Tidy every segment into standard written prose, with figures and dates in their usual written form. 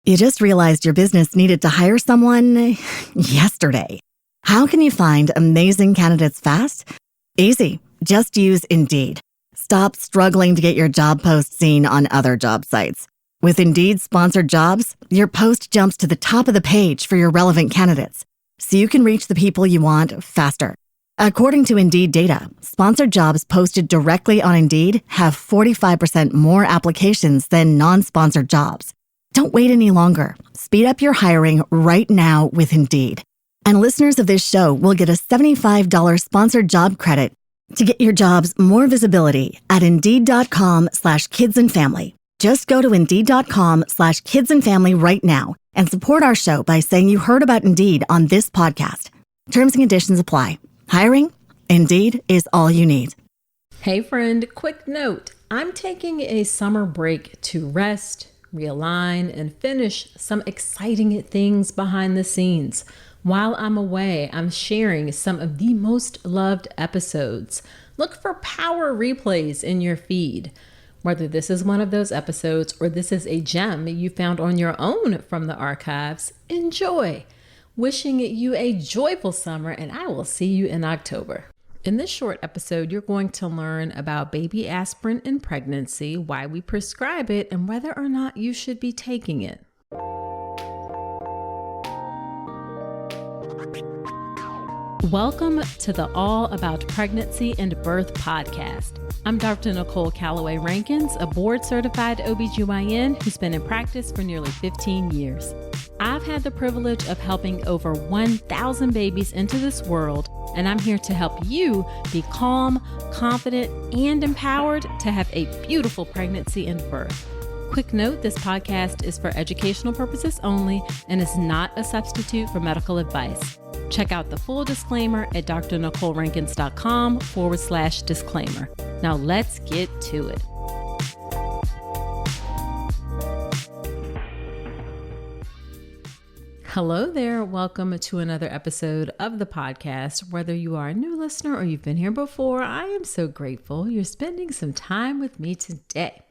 You just realized your business needed to hire someone yesterday. How can you find amazing candidates fast? Easy. Just use Indeed. Stop struggling to get your job post seen on other job sites. With Indeed sponsored jobs, your post jumps to the top of the page for your relevant candidates, so you can reach the people you want faster. According to Indeed data, sponsored jobs posted directly on Indeed have 45% more applications than non-sponsored jobs. Don't wait any longer. Speed up your hiring right now with Indeed. And listeners of this show will get a $75 sponsored job credit to get your jobs more visibility at Indeed.com/kidsandfamily. Just go to Indeed.com/kidsandfamily right now and support our show by saying you heard about Indeed on this podcast. Terms and conditions apply. Hiring? Indeed is all you need. Hey friend, quick note. I'm taking a summer break to rest, realign, and finish some exciting things behind the scenes. While I'm away, I'm sharing some of the most loved episodes. Look for power replays in your feed. Whether this is one of those episodes or this is a gem you found on your own from the archives, enjoy. Wishing you a joyful summer, and I will see you in October. In this short episode, you're going to learn about baby aspirin in pregnancy, why we prescribe it, and whether or not you should be taking it. Welcome to the All About Pregnancy and Birth podcast. I'm Dr. Nicole Calloway Rankins, a board-certified OBGYN who's been in practice for nearly 15 years. I've had the privilege of helping over 1,000 babies into this world, and I'm here to help you be calm, confident, and empowered to have a beautiful pregnancy and birth. Quick note, this podcast is for educational purposes only and is not a substitute for medical advice. Check out the full disclaimer at drnicolerankins.com/disclaimer. Now let's get to it. Hello there. Welcome to another episode of the podcast. Whether you are a new listener or you've been here before, I am so grateful you're spending some time with me today.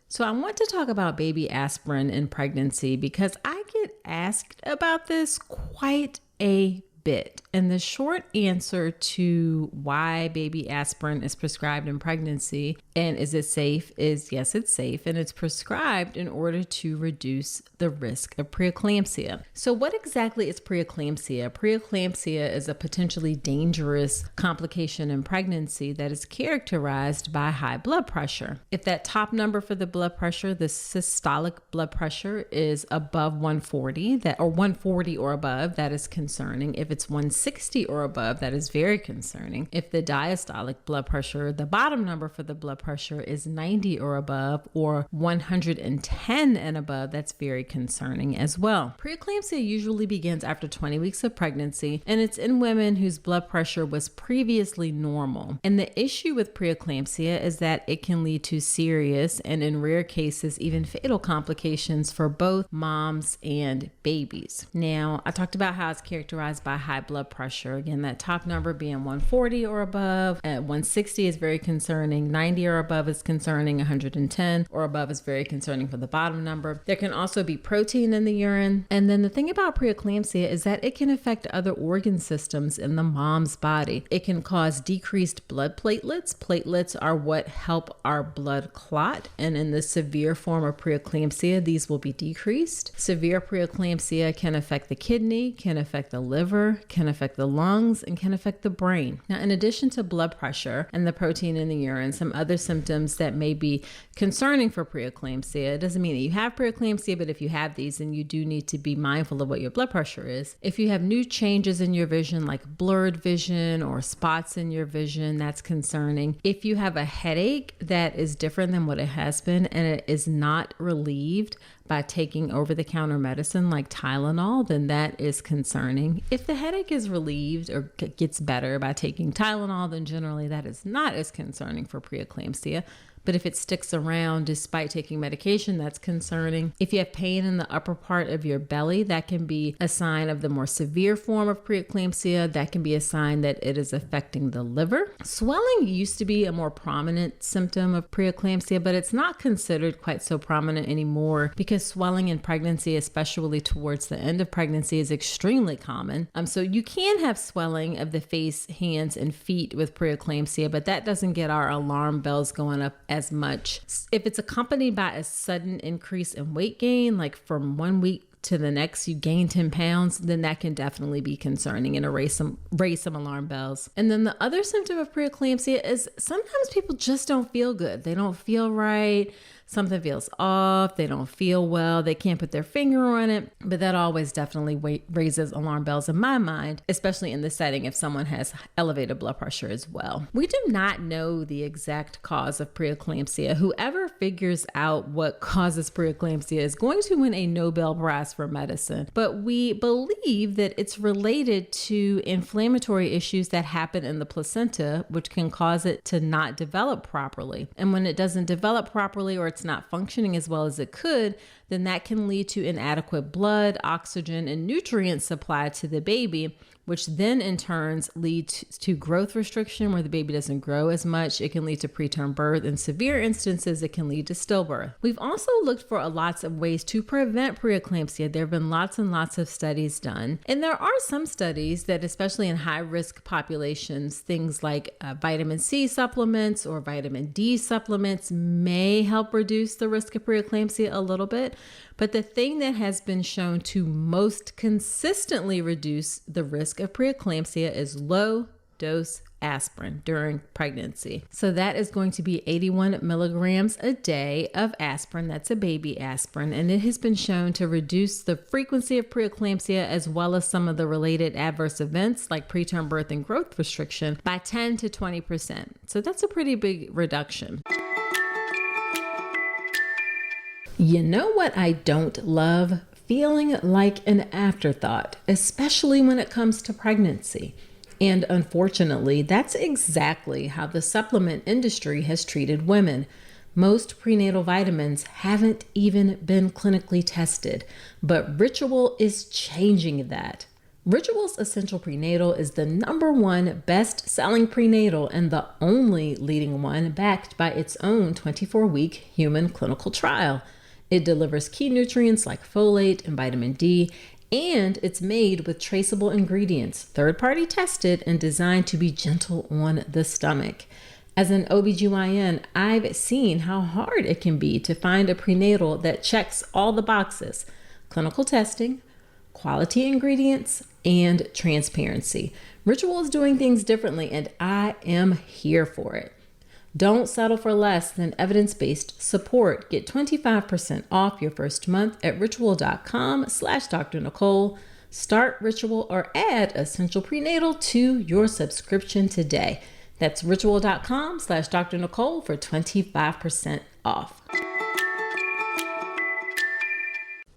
So I want to talk about baby aspirin in pregnancy because I get asked about this quite a bit. And the short answer to why baby aspirin is prescribed in pregnancy and is it safe is yes, it's safe, and it's prescribed in order to reduce the risk of preeclampsia. So what exactly is preeclampsia? Preeclampsia is a potentially dangerous complication in pregnancy that is characterized by high blood pressure. If that top number for the blood pressure, the systolic blood pressure, is above 140, or 140 or above, that is concerning. If it's 160 or above, that is very concerning. If the diastolic blood pressure, the bottom number for the blood pressure, is 90 or above, or 110 and above, that's very concerning as well. Preeclampsia usually begins after 20 weeks of pregnancy, and it's in women whose blood pressure was previously normal. And the issue with preeclampsia is that it can lead to serious and, in rare cases, even fatal complications for both moms and babies. Now, I talked about how it's characterized by high blood pressure. Again, that top number being 140 or above. At 160 is very concerning. 90 or above is concerning. 110 or above is very concerning for the bottom number. There can also be protein in the urine. And then the thing about preeclampsia is that it can affect other organ systems in the mom's body. It can cause decreased blood platelets. Platelets are what help our blood clot. And in the severe form of preeclampsia, these will be decreased. Severe preeclampsia can affect the kidney, can affect the liver, can affect the lungs, and can affect the brain. Now, in addition to blood pressure and the protein in the urine, some other symptoms that may be concerning for preeclampsia. It doesn't mean that you have preeclampsia, but if you have these, then you do need to be mindful of what your blood pressure is. If you have new changes in your vision, like blurred vision or spots in your vision, that's concerning. If you have a headache that is different than what it has been and it is not relieved by taking over-the-counter medicine like Tylenol, then that is concerning. If the headache is relieved or gets better by taking Tylenol, then generally that is not as concerning for preeclampsia. But if it sticks around despite taking medication, that's concerning. If you have pain in the upper part of your belly, that can be a sign of the more severe form of preeclampsia. That can be a sign that it is affecting the liver. Swelling used to be a more prominent symptom of preeclampsia, but it's not considered quite so prominent anymore because swelling in pregnancy, especially towards the end of pregnancy, is extremely common. So you can have swelling of the face, hands, and feet with preeclampsia, but that doesn't get our alarm bells going up as much. If it's accompanied by a sudden increase in weight gain, like from 1 week to the next you gain 10 pounds, then that can definitely be concerning and raise some alarm bells. And then the other symptom of preeclampsia is sometimes people just don't feel good. They don't feel right. Something feels off. They don't feel well. They can't put their finger on it. But that always definitely raises alarm bells in my mind, especially in the setting if someone has elevated blood pressure as well. We do not know the exact cause of preeclampsia. Whoever figures out what causes preeclampsia is going to win a Nobel Prize for medicine. But we believe that it's related to inflammatory issues that happen in the placenta, which can cause it to not develop properly. And when it doesn't develop properly or it's not functioning as well as it could, then that can lead to inadequate blood, oxygen, and nutrient supply to the baby, which then in turns lead to growth restriction where the baby doesn't grow as much. It can lead to preterm birth. In severe instances, it can lead to stillbirth. We've also looked for lots of ways to prevent preeclampsia. There have been lots and lots of studies done. And there are some studies that, especially in high-risk populations, things like vitamin C supplements or vitamin D supplements may help reduce the risk of preeclampsia a little bit. But the thing that has been shown to most consistently reduce the risk of preeclampsia is low-dose aspirin during pregnancy. So that is going to be 81 milligrams a day of aspirin. That's a baby aspirin. And it has been shown to reduce the frequency of preeclampsia as well as some of the related adverse events like preterm birth and growth restriction by 10 to 20%. So that's a pretty big reduction. You know what I don't love? Feeling like an afterthought, especially when it comes to pregnancy. And unfortunately, that's exactly how the supplement industry has treated women. Most prenatal vitamins haven't even been clinically tested, but Ritual is changing that. Ritual's Essential Prenatal is the #1 best-selling prenatal and the only leading one backed by its own 24-week human clinical trial. It delivers key nutrients like folate and vitamin D, and it's made with traceable ingredients, third-party tested and designed to be gentle on the stomach. As an OBGYN, I've seen how hard it can be to find a prenatal that checks all the boxes: clinical testing, quality ingredients, and transparency. Ritual is doing things differently, and I am here for it. Don't settle for less than evidence-based support. Get 25% off your first month at ritual.com/Dr. Nicole. Start Ritual or add Essential Prenatal to your subscription today. That's ritual.com/Dr. Nicole for 25% off.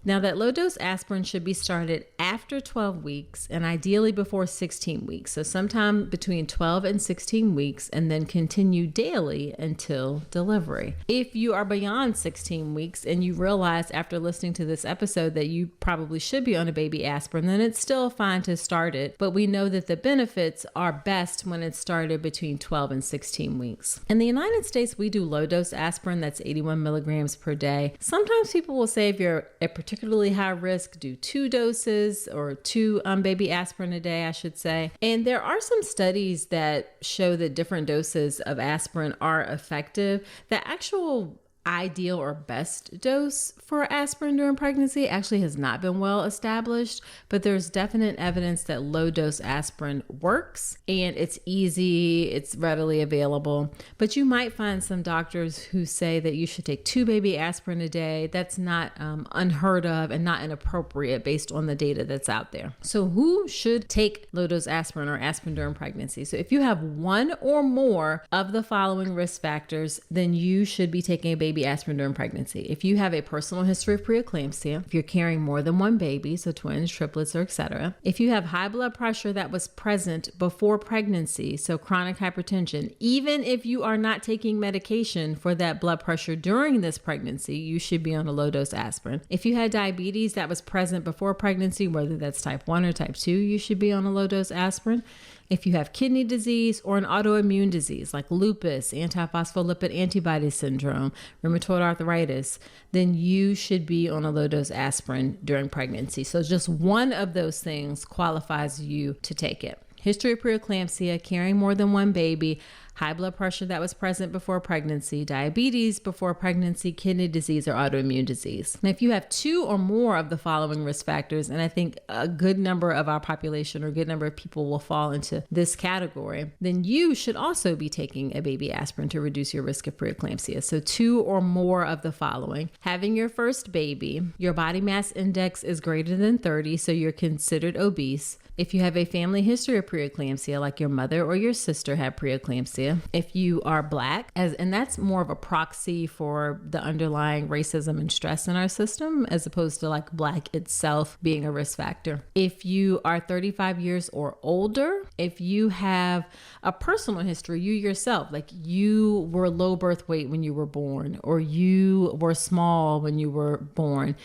Now, that low-dose aspirin should be started after 12 weeks and ideally before 16 weeks. So sometime between 12 and 16 weeks, and then continue daily until delivery. If you are beyond 16 weeks and you realize after listening to this episode that you probably should be on a baby aspirin, then it's still fine to start it. But we know that the benefits are best when it's started between 12 and 16 weeks. In the United States, we do low-dose aspirin. That's 81 milligrams per day. Sometimes people will say if you're a particularly high risk, do 2 doses or 2 baby aspirin a day, I should say. And there are some studies that show that different doses of aspirin are effective. The actual ideal or best dose for aspirin during pregnancy actually has not been well established, but there's definite evidence that low dose aspirin works and it's easy, it's readily available. But you might find some doctors who say that you should take 2 baby aspirin a day. That's not unheard of and not inappropriate based on the data that's out there. So who should take low dose aspirin or aspirin during pregnancy? So if you have one or more of the following risk factors, then you should be taking a baby baby aspirin during pregnancy. If you have a personal history of preeclampsia, if you're carrying more than one baby, so twins, triplets, or etc. If you have high blood pressure that was present before pregnancy, so chronic hypertension, even if you are not taking medication for that blood pressure during this pregnancy, you should be on a low-dose aspirin. If you had diabetes that was present before pregnancy, whether that's type 1 or type 2, you should be on a low-dose aspirin. If you have kidney disease or an autoimmune disease like lupus, antiphospholipid antibody syndrome, rheumatoid arthritis, then you should be on a low-dose aspirin during pregnancy. So just one of those things qualifies you to take it. History of preeclampsia, carrying more than one baby, high blood pressure that was present before pregnancy, diabetes before pregnancy, kidney disease, or autoimmune disease. Now, if you have 2 or more of the following risk factors, and I think a good number of our population or a good number of people will fall into this category, then you should also be taking a baby aspirin to reduce your risk of preeclampsia. So 2 or more of the following: having your first baby, your body mass index is greater than 30, so you're considered obese. If you have a family history of preeclampsia, like your mother or your sister had preeclampsia, if you are Black, and that's more of a proxy for the underlying racism and stress in our system, as opposed to like Black itself being a risk factor. If you are 35 years or older, if you have a personal history, you yourself, like you were low birth weight when you were born, or you were small when you were born,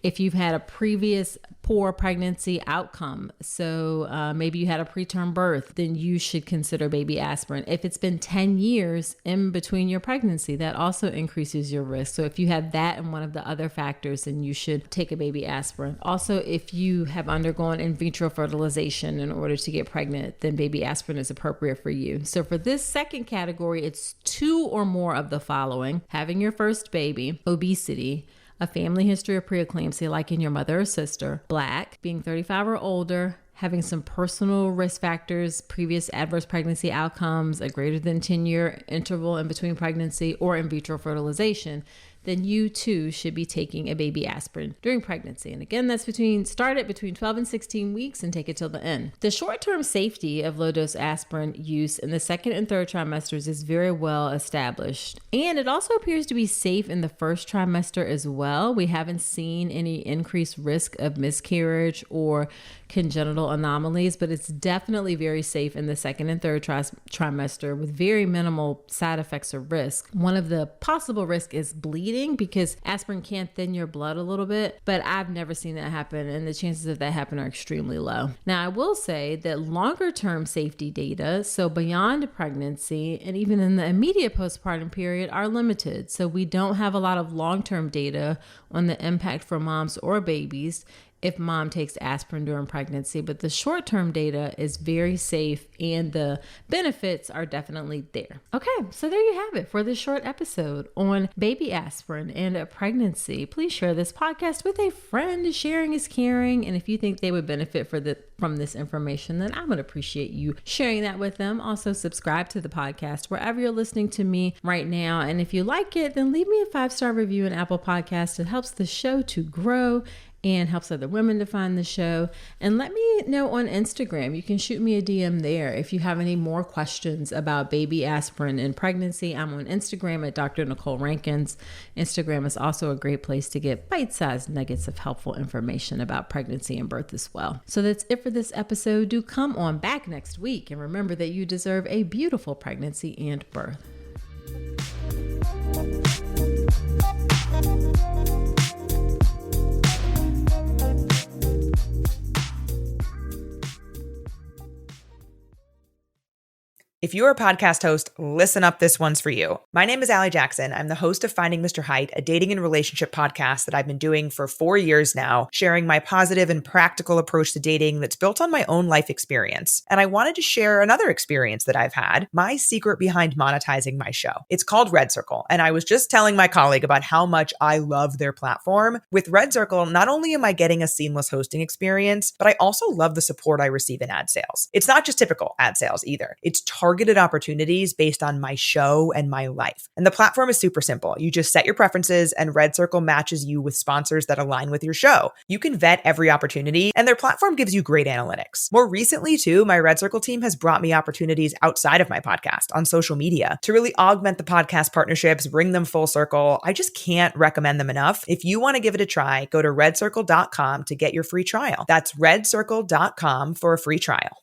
if you've had a previous poor pregnancy outcome, so maybe you had a preterm birth, then you should consider baby aspirin. If it's been 10 years in between your pregnancy, that also increases your risk. So if you have that and one of the other factors, then you should take a baby aspirin. Also, if you have undergone in vitro fertilization in order to get pregnant, then baby aspirin is appropriate for you. So for this second category, it's 2 or more of the following: having your first baby, obesity, a family history of preeclampsia like in your mother or sister, Black, being 35 or older, having some personal risk factors, previous adverse pregnancy outcomes, a greater than 10-year interval in between pregnancy, or in vitro fertilization, then you too should be taking a baby aspirin during pregnancy. And again, that's start it between 12 and 16 weeks and take it till the end. The short-term safety of low-dose aspirin use in the second and third trimesters is very well established. And it also appears to be safe in the first trimester as well. We haven't seen any increased risk of miscarriage or congenital anomalies, but it's definitely very safe in the second and third trimester with very minimal side effects or risk. One of the possible risks is bleeding, because aspirin can thin your blood a little bit, but I've never seen that happen, and the chances of that happen are extremely low. Now, I will say that longer term safety data, so beyond pregnancy and even in the immediate postpartum period, are limited. So we don't have a lot of long-term data on the impact for moms or babies if mom takes aspirin during pregnancy, but the short-term data is very safe and the benefits are definitely there. Okay, so there you have it for this short episode on baby aspirin and pregnancy. Please share this podcast with a friend. Sharing is caring, and if you think they would benefit from this information, then I would appreciate you sharing that with them. Also, subscribe to the podcast wherever you're listening to me right now, and if you like it, then leave me a 5-star review in Apple Podcasts. It helps the show to grow and helps other women to find the show. And let me know on Instagram. You can shoot me a DM there if you have any more questions about baby aspirin and pregnancy. I'm on Instagram at Dr. Nicole Rankins. Instagram is also a great place to get bite-sized nuggets of helpful information about pregnancy and birth as well. So that's it for this episode. Do come on back next week, and remember that you deserve a beautiful pregnancy and birth. If you're a podcast host, listen up, this one's for you. My name is Allie Jackson. I'm the host of Finding Mr. Height, a dating and relationship podcast that I've been doing for 4 years now, sharing my positive and practical approach to dating that's built on my own life experience. And I wanted to share another experience that I've had, my secret behind monetizing my show. It's called Red Circle, and I was just telling my colleague about how much I love their platform. With Red Circle, not only am I getting a seamless hosting experience, but I also love the support I receive in ad sales. It's not just typical ad sales either. It's targeted targeted opportunities based on my show and my life. And the platform is super simple. You just set your preferences and Red Circle matches you with sponsors that align with your show. You can vet every opportunity and their platform gives you great analytics. More recently too, my Red Circle team has brought me opportunities outside of my podcast on social media to really augment the podcast partnerships, bring them full circle. I just can't recommend them enough. If you want to give it a try, go to redcircle.com to get your free trial. That's redcircle.com for a free trial.